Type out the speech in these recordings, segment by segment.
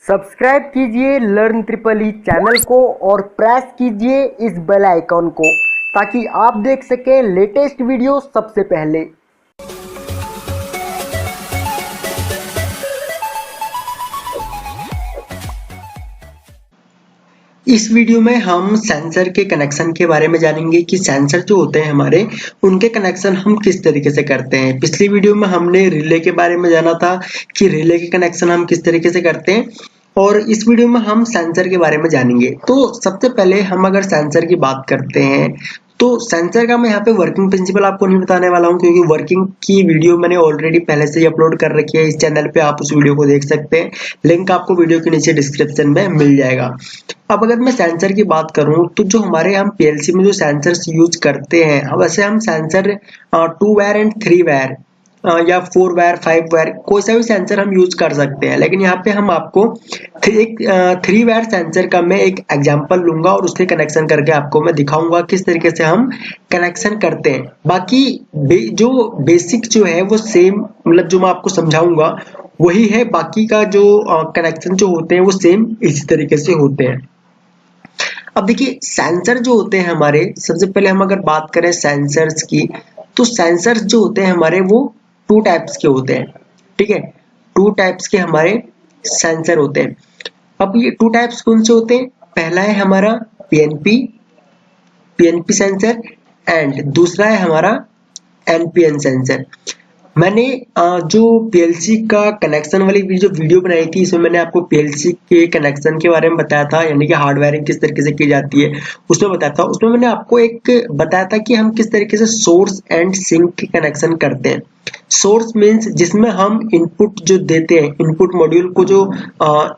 Subscribe कीजिए learn triple E channel को और प्रेस कीजिए इस बेल आइकॉन को ताकि आप देख सकें लेटेस्ट वीडियो सबसे पहले। इस वीडियो में हम सेंसर के कनेक्शन के बारे में जानेंगे कि सेंसर जो होते हैं हमारे उनके कनेक्शन हम किस तरीके से करते हैं। पिछली वीडियो में हमने रिले के बारे में जाना था कि रिले के कनेक्शन हम किस तरीके से करते हैं और इस वीडियो में हम सेंसर के बारे में जानेंगे। तो सबसे पहले हम अगर सेंसर की बात करते हैं तो सेंसर का मैं यहाँ पे वर्किंग प्रिंसिपल आपको नहीं बताने वाला हूँ क्योंकि वर्किंग की वीडियो मैंने ऑलरेडी पहले से ही अपलोड कर रखी है इस चैनल पे, आप उस वीडियो को देख सकते हैं। लिंक आपको वीडियो के नीचे डिस्क्रिप्शन में मिल जाएगा। अब अगर मैं सेंसर की बात करूं तो जो हमारे हम पीएलसी में जो सेंसर्स यूज करते हैं वैसे हम सेंसर 2 वायर एंड 3 वायर या 4 वायर 5 वायर कोई सा भी सेंसर हम यूज कर सकते हैं, लेकिन यहाँ पे हम आपको एक 3 वायर सेंसर का मैं एक एग्जांपल लूंगा और उसके कनेक्शन करके आपको मैं दिखाऊंगा किस तरीके से हम कनेक्शन करते हैं। बाकी जो बेसिक जो है वो सेम, मतलब जो मैं आपको समझाऊंगा वही है, बाकी का जो कनेक्शन जो होते हैं वो सेम इसी तरीके से होते हैं। अब देखिए सेंसर जो होते हैं हमारे, सबसे पहले हम अगर बात करें सेंसर्स की तो सेंसर्स जो होते हैं हमारे वो 2 टाइप्स के होते हैं। ठीक है, 2 टाइप्स के हमारे सेंसर होते हैं। अब ये 2 टाइप्स कौन से होते हैं? पहला है हमारा पीएनपी सेंसर एंड दूसरा है हमारा एनपीएन सेंसर। मैंने जो पीएलसी का कनेक्शन वाली जो वीडियो बनाई थी इसमें मैंने आपको पीएलसी के कनेक्शन के बारे में बताया था, यानी कि हार्डवायरिंग किस तरीके से की जाती है उसमें बताया था। उसमें मैंने आपको एक बताया था कि हम किस तरीके से सोर्स एंड सिंक के कनेक्शन करते हैं। सोर्स मीन्स जिसमें हम इनपुट जो देते हैं, इनपुट मॉड्यूल को जो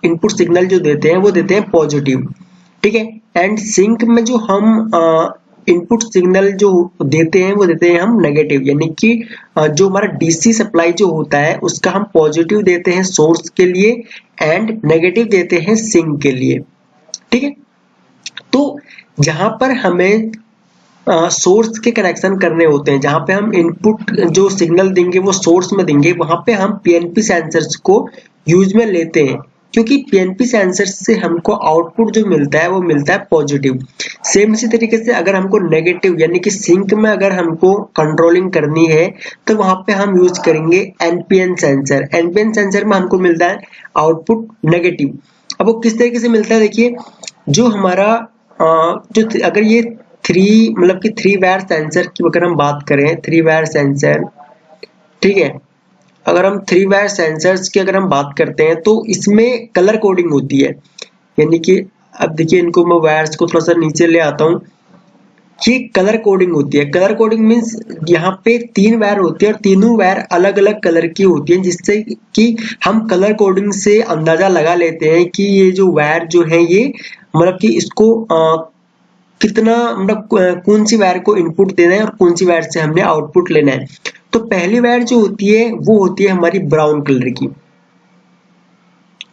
इनपुट सिग्नल जो देते हैं वो देते हैं पॉजिटिव। ठीक है, एंड सिंक में जो हम इनपुट सिग्नल जो देते हैं वो देते हैं हम नेगेटिव, यानी कि जो हमारा डीसी सप्लाई जो होता है उसका हम पॉजिटिव देते हैं सोर्स के लिए एंड नेगेटिव देते हैं सिंक के लिए। ठीक है, तो जहां पर हमें सोर्स के कनेक्शन करने होते हैं, जहां पे हम इनपुट जो सिग्नल देंगे वो सोर्स में देंगे, वहां पे हम पीएनपी सेंसर्स को यूज में लेते हैं क्योंकि पीएनपी सेंसर से हमको आउटपुट जो मिलता है वो मिलता है पॉजिटिव। सेम इसी तरीके से अगर हमको नेगेटिव यानी कि सिंक में अगर हमको कंट्रोलिंग करनी है तो वहां पे हम यूज करेंगे एनपीएन सेंसर। एनपीएन सेंसर में हमको मिलता है आउटपुट नेगेटिव। अब वो किस तरीके से मिलता है, देखिए जो हमारा जो अगर ये 3 वायर सेंसर की अगर हम बात करें, 3 वायर सेंसर, ठीक है, अगर हम 3 वायर सेंसर्स की अगर हम बात करते हैं तो इसमें कलर कोडिंग होती है, यानी कि अब देखिए इनको मैं वायर्स को थोड़ा सा नीचे ले आता हूँ, ये कलर कोडिंग होती है। कलर कोडिंग मीन्स यहाँ पे 3 वायर होती है और तीनों वायर अलग अलग कलर की होती है, जिससे कि हम कलर कोडिंग से अंदाजा लगा लेते हैं कि ये जो वायर जो है ये मतलब कि इसको कितना, मतलब कौन सी वायर को इनपुट देना है और कौन सी वायर से हमने आउटपुट लेना है। तो पहली वायर जो होती है वो होती है हमारी ब्राउन कलर की।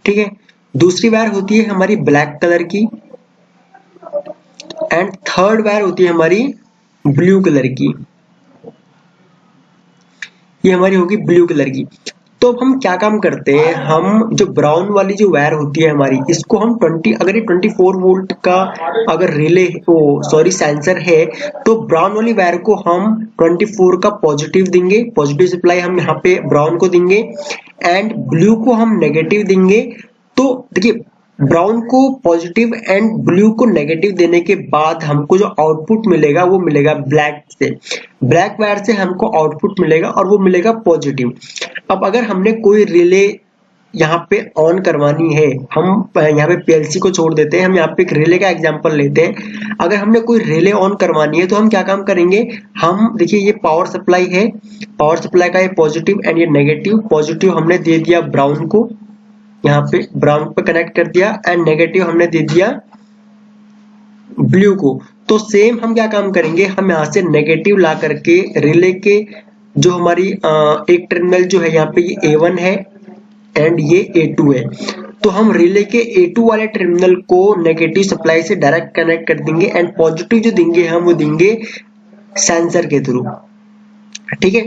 ठीक है, दूसरी वायर होती है हमारी ब्लैक कलर की एंड थर्ड वायर होती है हमारी ब्लू कलर की। ये हमारी होगी ब्लू कलर की। तो अब हम क्या काम करते हैं, हम जो ब्राउन वाली जो वायर होती है हमारी, इसको हम 20 अगर ये 24 वोल्ट का अगर रिले सेंसर है तो ब्राउन वाली वायर को हम 24 का पॉजिटिव देंगे, पॉजिटिव सप्लाई हम यहाँ पे ब्राउन को देंगे एंड ब्लू को हम नेगेटिव देंगे। तो देखिए ब्राउन को पॉजिटिव एंड ब्लू को नेगेटिव देने के बाद हमको जो आउटपुट मिलेगा वो मिलेगा ब्लैक से, ब्लैक वायर से हमको आउटपुट मिलेगा और वो मिलेगा पॉजिटिव। अब अगर हमने कोई रिले यहाँ पे ऑन करवानी है, हम यहाँ पे पीएलसी को छोड़ देते हैं, हम यहाँ पे एक रिले का एग्जांपल लेते हैं। अगर हमने कोई रिले ऑन करवानी है तो हम क्या काम करेंगे, हम देखिए ये पावर सप्लाई है, पावर सप्लाई का ये पॉजिटिव एंड ये नेगेटिव, पॉजिटिव हमने दे दिया ब्राउन को, यहाँ पे ब्राउन पे कनेक्ट कर दिया एंड नेगेटिव हमने दे दिया ब्लू को। तो सेम हम क्या काम करेंगे, हम यहाँ से नेगेटिव ला करके रिले के जो हमारी एक टर्मिनल जो है यहाँ पे ये A1 है एंड ये A2 है, तो हम रिले के A2 वाले टर्मिनल को नेगेटिव सप्लाई से डायरेक्ट कनेक्ट कर देंगे एंड पॉजिटिव जो देंगे हम वो देंगे सेंसर के थ्रू। ठीक है,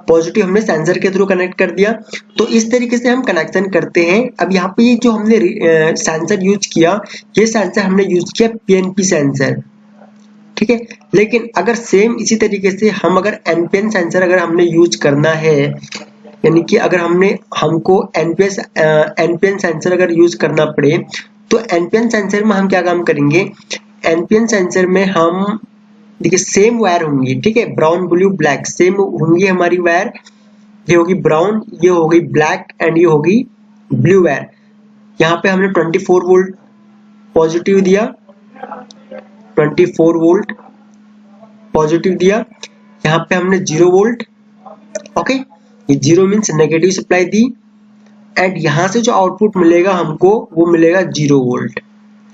पॉजिटिव हमने सेंसर के थ्रू कनेक्ट कर दिया। तो इस तरीके से हम कनेक्शन करते हैं। अब यहाँ पे ये जो हमने सेंसर यूज किया, ये सेंसर हमने यूज किया पीएनपी सेंसर, ठीक है। लेकिन अगर सेम इसी तरीके से हम अगर एनपीएन सेंसर अगर हमने यूज करना है, यानी कि अगर हमको एनपीएन सेंसर अगर यूज करना पड़े, तो एनपीएन सेंसर में हम क्या काम करेंगे, एनपीएन सेंसर में हम देखिए सेम वायर होंगी, ठीक है, ब्राउन ब्लू ब्लैक सेम होंगी हमारी वायर। ये होगी ब्राउन, ये होगी ब्लैक एंड ये होगी ब्लू वायर। यहाँ पे हमने 24 वोल्ट पॉजिटिव दिया, 24 वोल्ट पॉजिटिव दिया। यहाँ पे हमने 0 वोल्ट, ओके, ये 0 means negative supply the. And यहाँ से जो आउटपुट मिलेगा हमको वो मिलेगा 0 वोल्ट,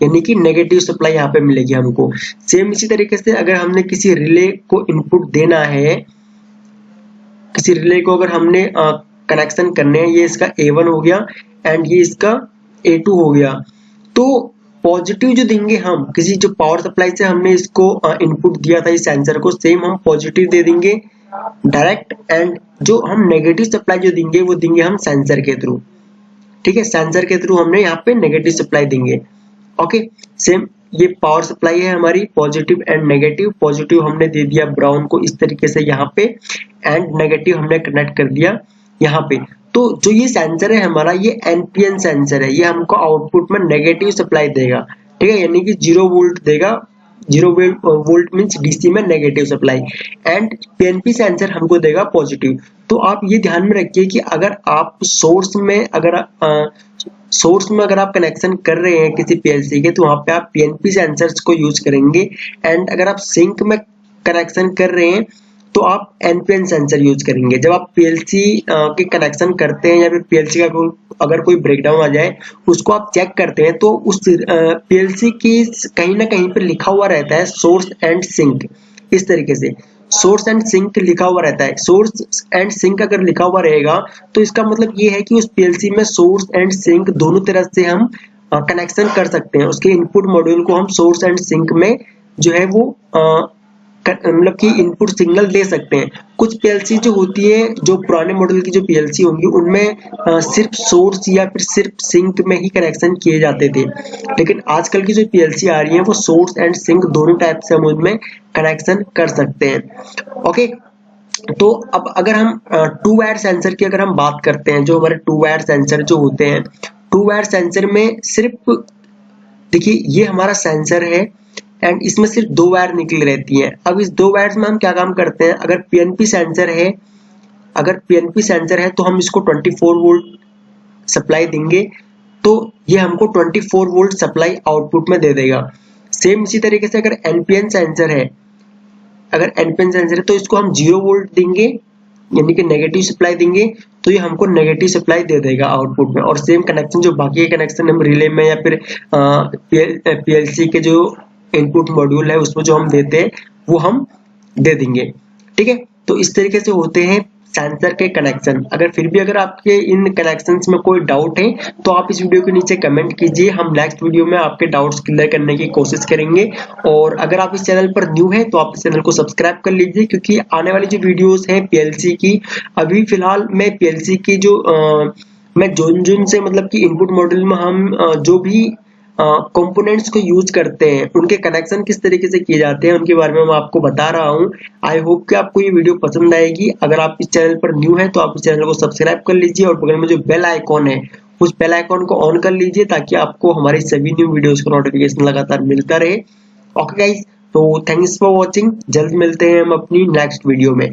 यानी कि नेगेटिव सप्लाई यहाँ पे मिलेगी हमको। सेम इसी तरीके से अगर हमने किसी रिले को इनपुट देना है, किसी रिले को अगर हमने कनेक्शन करने हैं, ये इसका A1 हो गया एंड ये इसका A2 हो गया, तो पॉजिटिव जो देंगे हम किसी जो पावर सप्लाई से हमने इसको इनपुट दिया था इस सेंसर को, सेम हम पॉजिटिव दे देंगे डायरेक्ट। एंड जो हम नेगेटिव सप्लाई जो देंगे वो देंगे हम सेंसर के थ्रू, ठीक है, सेंसर के थ्रू हमने यहाँ पे नेगेटिव सप्लाई देंगे। ओके, सेम ये पावर सप्लाई है हमारी पॉजिटिव एंड नेगेटिव। पॉजिटिव हमने दे दिया ब्राउन को इस तरीके से यहाँ पे, एंड नेगेटिव हमने कनेक्ट कर दिया यहाँ पे। तो जो ये सेंसर है हमारा, ये एनपीएन सेंसर है, ये हमको आउटपुट में नेगेटिव सप्लाई देगा, ठीक है, यानी कि 0 वोल्ट देगा। 0 वोल्ट मीन्स डीसी में negative supply, and PNP sensor हमको देगा पॉजिटिव। तो आप ये ध्यान में रखिए कि अगर आप सोर्स में अगर आप कनेक्शन कर रहे हैं किसी पीएलसी के, तो वहां पे आप पीएनपी सेंसर्स को यूज करेंगे। एंड अगर आप सिंक में कनेक्शन कर रहे हैं तो आप एनपीएन सेंसर यूज करेंगे। जब आप पीएलसी के कनेक्शन करते हैं या फिर पीएलसी का अगर कोई ब्रेकडाउन आ जाए, उसको आप चेक करते हैं, तो उस पीएलसी की कहीं ना कहीं पर लिखा हुआ रहता है सोर्स एंड सिंक, इस तरीके से सोर्स एंड सिंक लिखा हुआ रहता है। सोर्स एंड सिंक अगर लिखा हुआ रहेगा तो इसका मतलब ये है कि उस पीएलसी में सोर्स एंड सिंक दोनों तरह से हम कनेक्शन कर सकते हैं। उसके इनपुट मॉड्यूल को हम सोर्स एंड सिंक में जो है वो मतलब कि इनपुट सिग्नल दे सकते हैं। कुछ पीएलसी जो होती है, जो पुराने मॉडल की जो पीएलसी होंगी, उनमें सिर्फ सोर्स या फिर सिर्फ सिंक में ही कनेक्शन किए जाते थे। लेकिन आजकल की जो पीएलसी आ रही है वो सोर्स एंड सिंक दोनों टाइप से हम उनमें कनेक्शन कर सकते हैं। ओके, तो अब अगर हम 2 वायर सेंसर की अगर हम बात करते हैं, जो हमारे 2 वायर सेंसर जो होते हैं, 2 वायर सेंसर में सिर्फ देखिए ये हमारा सेंसर है एंड इसमें सिर्फ 2 वायर निकली रहती हैं। अब इस 2 वायर्स में हम क्या काम करते हैं, अगर पीएनपी सेंसर है तो हम इसको 24 वोल्ट सप्लाई देंगे, तो ये हमको 24 वोल्ट सप्लाई आउटपुट में दे देगा। सेम इसी तरीके से अगर एनपीएन सेंसर है, तो इसको हम 0 वोल्ट देंगे, यानी कि नेगेटिव सप्लाई देंगे, तो ये हमको नेगेटिव सप्लाई दे देगा आउटपुट में। और सेम कनेक्शन जो बाकी के कनेक्शन हम रिले में या फिर पीएलसी के जो इनपुट मॉड्यूल है उसमें जो हम देते हैं वो हम दे देंगे, ठीक है। तो इस तरीके से होते हैं सेंसर के कनेक्शन। अगर आपके इन कनेक्शंस में कोई डाउट है तो आप इस वीडियो के नीचे कमेंट कीजिए, हम नेक्स्ट वीडियो में आपके डाउट्स क्लियर करने की कोशिश करेंगे। और अगर आप इस चैनल पर न्यू है तो आप इस चैनल को सब्सक्राइब कर लीजिए, क्योंकि आने वाली जो वीडियोस हैं पीएलसी की, अभी फिलहाल मैं पीएलसी की जो मैं जोन से मतलब कि इनपुट मॉड्यूल में हम जो भी कंपोनेंट्स को यूज करते हैं, उनके कनेक्शन किस तरीके से किए जाते हैं, उनके बारे में मैं आपको बता रहा हूं। आई होप कि आपको ये वीडियो पसंद आएगी। अगर आप इस चैनल पर न्यू है तो आप इस चैनल को सब्सक्राइब कर लीजिए और बगल में जो बेल आइकॉन है उस बेल आइकॉन को ऑन कर लीजिए, ताकि आपको हमारी सभी न्यू वीडियोस का नोटिफिकेशन लगातार मिलता रहे। ओके गाइस, तो थैंक्स फॉर वॉचिंग। जल्द मिलते हैं हम अपनी नेक्स्ट वीडियो में।